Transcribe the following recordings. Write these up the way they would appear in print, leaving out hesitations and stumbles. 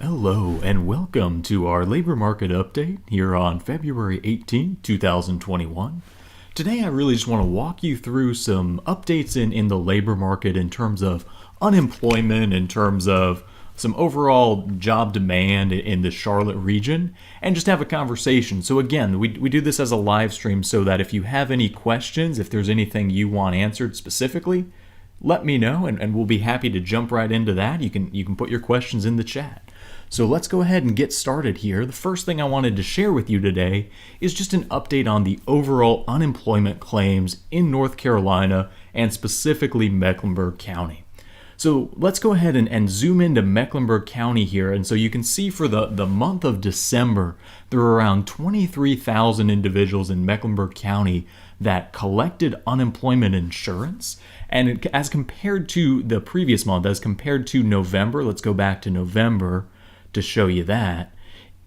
Hello and welcome to our labor market update here on February 18, 2021. Today I really just want to walk you through some updates in the labor market in terms of unemployment, in terms of some overall job demand in the Charlotte region, and just have a conversation. So again, we do this as a live stream so that if you have any questions, if there's anything you want answered specifically, let me know and we'll be happy to jump right into that. You can put your questions in the chat. So let's go ahead and get started here. The first thing I wanted to share with you today is just an update on the overall unemployment claims in North Carolina and specifically Mecklenburg County. So let's go ahead and zoom into Mecklenburg County here. And so you can see for the month of December, there are around 23,000 individuals in Mecklenburg County that collected unemployment insurance. And as compared to the previous month, as compared to November, let's go back to November to show you that.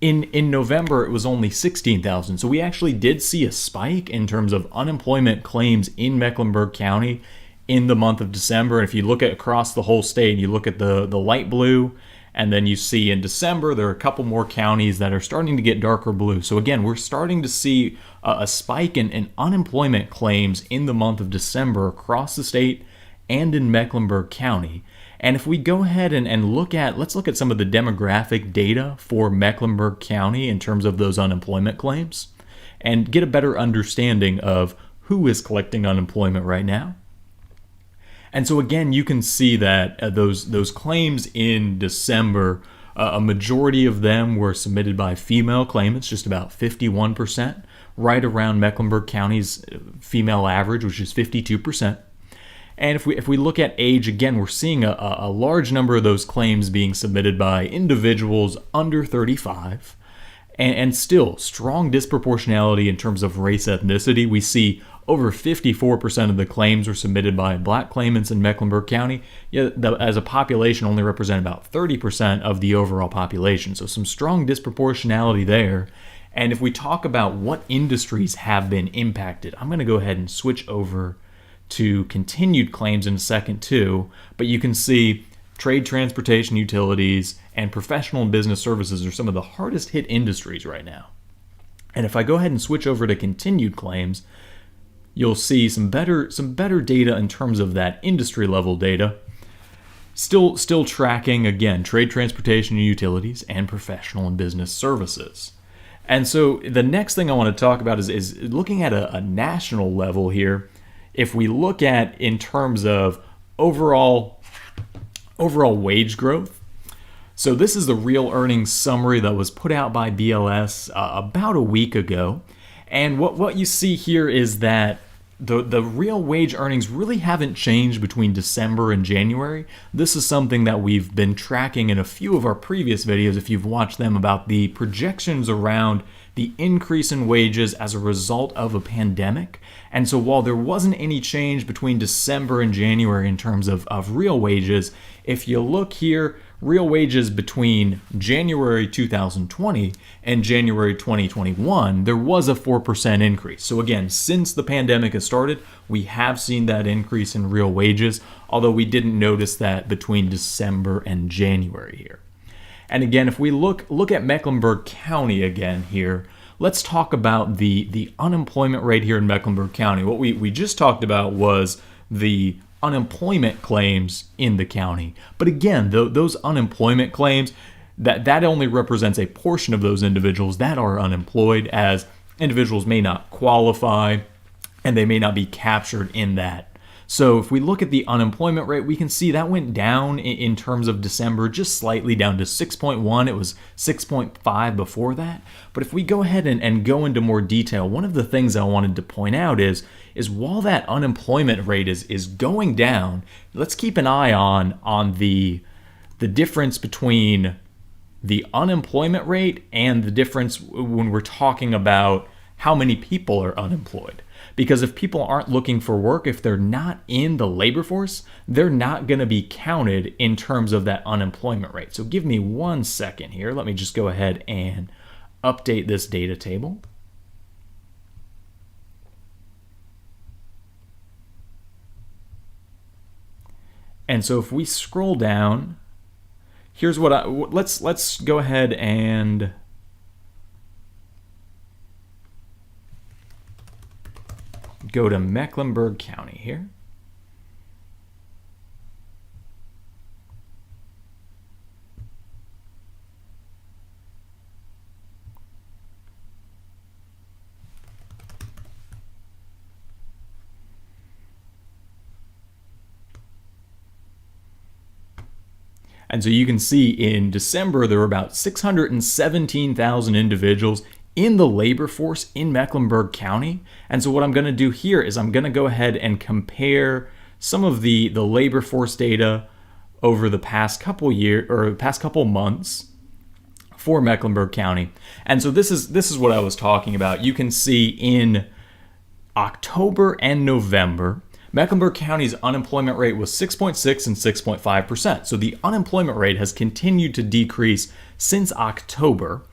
In November, it was only 16,000. So we actually did see a spike in terms of unemployment claims in Mecklenburg County in the month of December. And if you look at across the whole state, you look at the light blue, and then you see in December, there are a couple more counties that are starting to get darker blue. So again, we're starting to see a spike in unemployment claims in the month of December across the state and in Mecklenburg County. And if we go ahead and let's look at some of the demographic data for Mecklenburg County in terms of those unemployment claims and get a better understanding of who is collecting unemployment right now. And so again, you can see that those claims in December, a majority of them were submitted by female claimants, just about 51%, right around Mecklenburg County's female average, which is 52%. And if we look at age, again, we're seeing a large number of those claims being submitted by individuals under 35, and still strong disproportionality in terms of race ethnicity. We see over 54% of the claims were submitted by black claimants in Mecklenburg County. As a population, only represent about 30% of the overall population. So some strong disproportionality there. And if we talk about what industries have been impacted, I'm going to go ahead and switch over to continued claims in a second too, but you can see trade, transportation, utilities, and professional and business services are some of the hardest hit industries right now. And if I go ahead and switch over to continued claims, you'll see some better data in terms of that industry level data. Still tracking, again, trade, transportation, and utilities, and professional and business services. And so the next thing I want to talk about is looking at a national level here. If we look at in terms of overall wage growth, so this is the real earnings summary that was put out by BLS about a week ago. And what you see here is that the real wage earnings really haven't changed between December and January. This is something that we've been tracking in a few of our previous videos, if you've watched them, about the projections around the increase in wages as a result of a pandemic. And so while there wasn't any change between December and January in terms of real wages, if you look here, real wages between January 2020 and January 2021, there was a 4% increase. So again, since the pandemic has started, we have seen that increase in real wages, although we didn't notice that between December and January here. And again, if we look at Mecklenburg County again here, let's talk about the unemployment rate here in Mecklenburg County. What we just talked about was the unemployment claims in the county. But again, those unemployment claims, that only represents a portion of those individuals that are unemployed, as individuals may not qualify and they may not be captured in that. So if we look at the unemployment rate, we can see that went down in terms of December, just slightly down to 6.1. It was 6.5 before that. But if we go ahead and go into more detail, one of the things I wanted to point out is while that unemployment rate is going down, let's keep an eye on the difference between the unemployment rate and the difference when we're talking about how many people are unemployed. Because if people aren't looking for work, if they're not in the labor force, they're not going to be counted in terms of that unemployment rate. So give me 1 second here. Let me just go ahead and update this data table. And so if we scroll down, here's what let's go ahead and go to Mecklenburg County here. And so you can see in December, there were about 617,000 individuals in the labor force in Mecklenburg County. And so what I'm going to do here is I'm going to go ahead and compare some of the labor force data over the past couple months for Mecklenburg County. And so this is what I was talking about. You can see in October and November, Mecklenburg County's unemployment rate was 6.6 and 6.5%. So the unemployment rate has continued to decrease since October.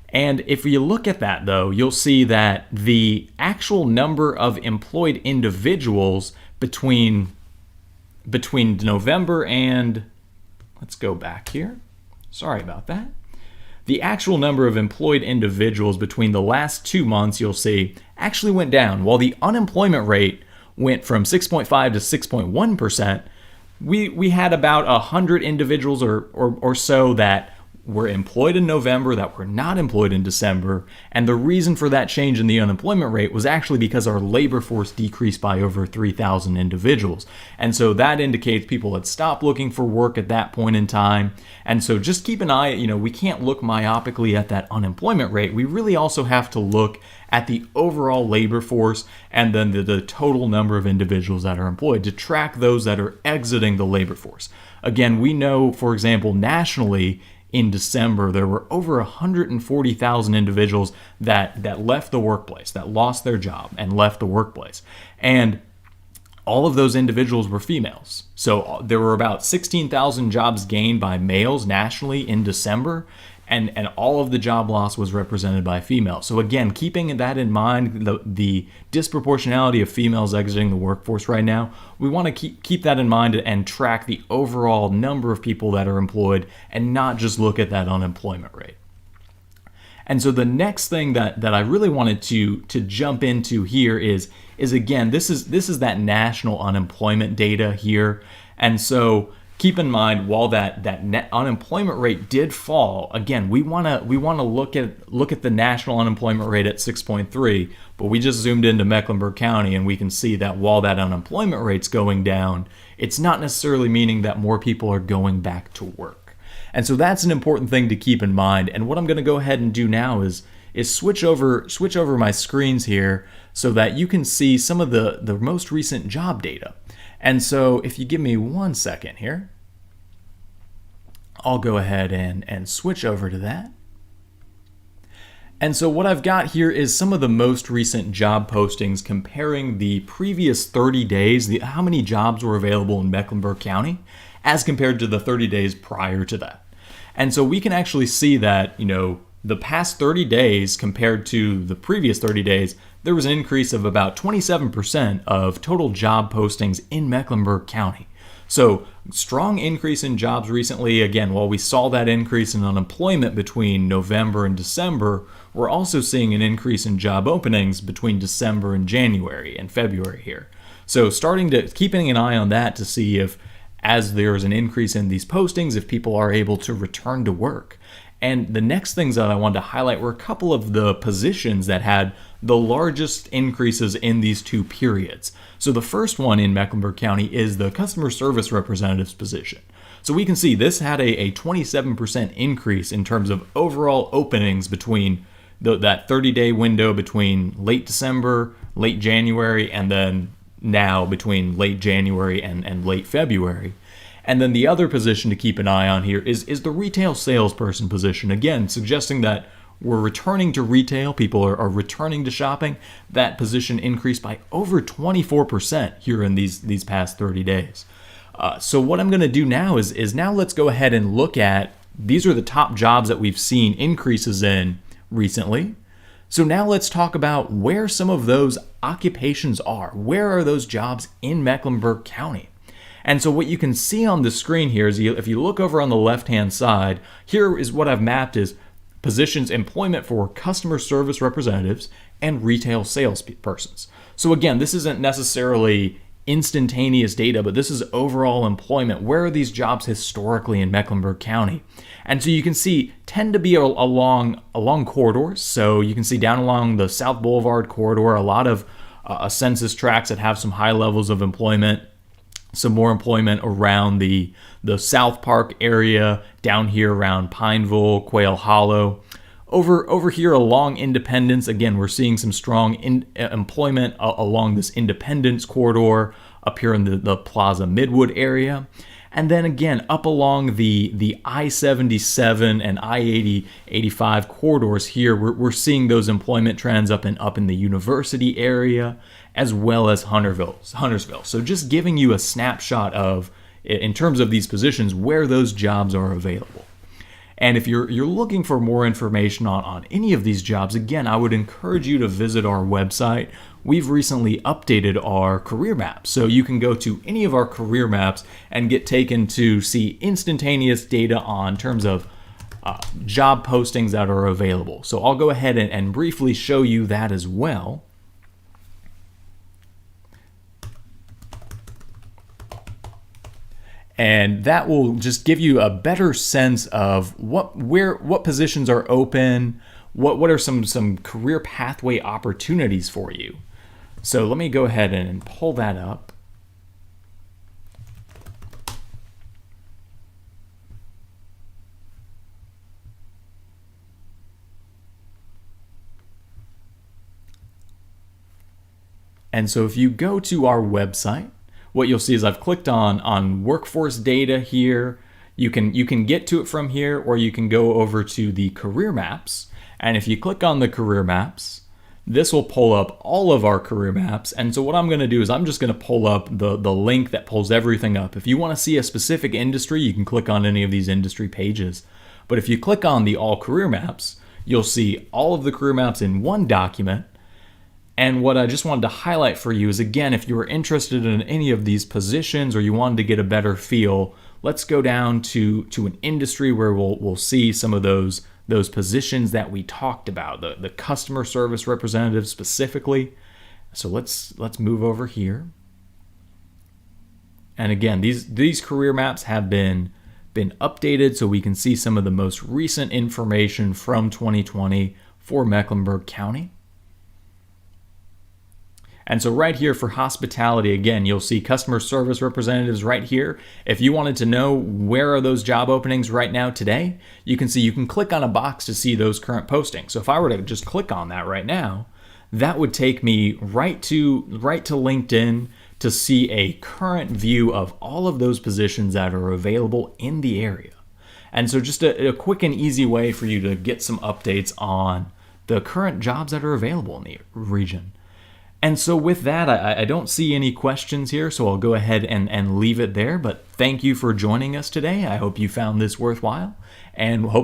And if you look at that, though, you'll see that the actual number of employed individuals between November and, let's go back here. Sorry about that. The actual number of employed individuals between the last 2 months, you'll see, actually went down. While the unemployment rate went from 6.5 to 6.1%, we had about 100 individuals or so that were employed in November that were not employed in December. And the reason for that change in the unemployment rate was actually because our labor force decreased by over 3,000 individuals. And so that indicates people had stopped looking for work at that point in time. And so just keep an eye, we can't look myopically at that unemployment rate. We really also have to look at the overall labor force and then the total number of individuals that are employed to track those that are exiting the labor force. Again, we know, for example, nationally, in December, there were over 140,000 individuals that left the workplace, that lost their job and left the workplace. And all of those individuals were females. So there were about 16,000 jobs gained by males nationally in December, and all of the job loss was represented by females. So again, keeping that in mind, the disproportionality of females exiting the workforce right now, we want to keep that in mind and track the overall number of people that are employed and not just look at that unemployment rate. And so the next thing that I really wanted to jump into here is again, this is that national unemployment data here. And so keep in mind, while that net unemployment rate did fall, again, we want to look at the national unemployment rate at 6.3, but we just zoomed into Mecklenburg County and we can see that while that unemployment rate's going down, it's not necessarily meaning that more people are going back to work. And so that's an important thing to keep in mind. And what I'm going to go ahead and do now is switch over my screens here so that you can see some of the most recent job data. And so if you give me 1 second here, I'll go ahead and switch over to that. And so what I've got here is some of the most recent job postings comparing the previous 30 days, how many jobs were available in Mecklenburg County, as compared to the 30 days prior to that. And so we can actually see that, the past 30 days compared to the previous 30 days, there was an increase of about 27% of total job postings in Mecklenburg County. So strong increase in jobs recently. Again, while we saw that increase in unemployment between November and December, we're also seeing an increase in job openings between December and January and February here. So keeping an eye on that to see if, as there's an increase in these postings, if people are able to return to work. And the next things that I wanted to highlight were a couple of the positions that had the largest increases in these two periods. So the first one in Mecklenburg County is the customer service representative's position. So we can see this had a 27% increase in terms of overall openings between that 30-day window between late December, late January, and then now between late January and late February. And then the other position to keep an eye on here is the retail salesperson position. Again, suggesting that we're returning to retail, people are returning to shopping. That position increased by over 24% here in these past 30 days. So what I'm going to do now is now let's go ahead and look at, these are the top jobs that we've seen increases in recently. So now let's talk about where some of those occupations are. Where are those jobs in Mecklenburg County? And so what you can see on the screen here is if you look over on the left-hand side, here is what I've mapped is positions employment for customer service representatives and retail salespersons. So again, this isn't necessarily instantaneous data, but this is overall employment. Where are these jobs historically in Mecklenburg County? And so you can see tend to be along corridors. So you can see down along the South Boulevard corridor, a lot of census tracts that have some high levels of employment. Some more employment around the South Park area, down here around Pineville, Quail Hollow. Over here along Independence, again, we're seeing some strong employment along this Independence corridor up here in the Plaza Midwood area. And then again, up along the I-77 and I-80-85 corridors here, we're seeing those employment trends up in the University area, as well as Huntersville. So just giving you a snapshot of, in terms of these positions, where those jobs are available. And if you're looking for more information on any of these jobs, again, I would encourage you to visit our website. We've recently updated our career maps, so you can go to any of our career maps and get taken to see instantaneous data on terms of job postings that are available. So I'll go ahead and briefly show you that as well. And that will just give you a better sense of what positions are open, what are some career pathway opportunities for you. So let me go ahead and pull that up. And so if you go to our website, what you'll see is I've clicked on workforce data here. You can get to it from here, or you can go over to the career maps. And if you click on the career maps, this will pull up all of our career maps. And so what I'm going to do is I'm just going to pull up the link that pulls everything up. If you want to see a specific industry, you can click on any of these industry pages. But if you click on the all career maps, you'll see all of the career maps in one document. And what I just wanted to highlight for you is, again, if you were interested in any of these positions or you wanted to get a better feel, let's go down to an industry where we'll see some of those positions that we talked about, the customer service representative specifically. So let's move over here. And again, these career maps have been updated so we can see some of the most recent information from 2020 for Mecklenburg County. And so right here for hospitality, again, you'll see customer service representatives right here. If you wanted to know where are those job openings right now today, you can see you can click on a box to see those current postings. So if I were to just click on that right now, that would take me right to LinkedIn to see a current view of all of those positions that are available in the area. And so just a quick and easy way for you to get some updates on the current jobs that are available in the region. And so with that, I don't see any questions here, so I'll go ahead and leave it there. But thank you for joining us today. I hope you found this worthwhile, and hope to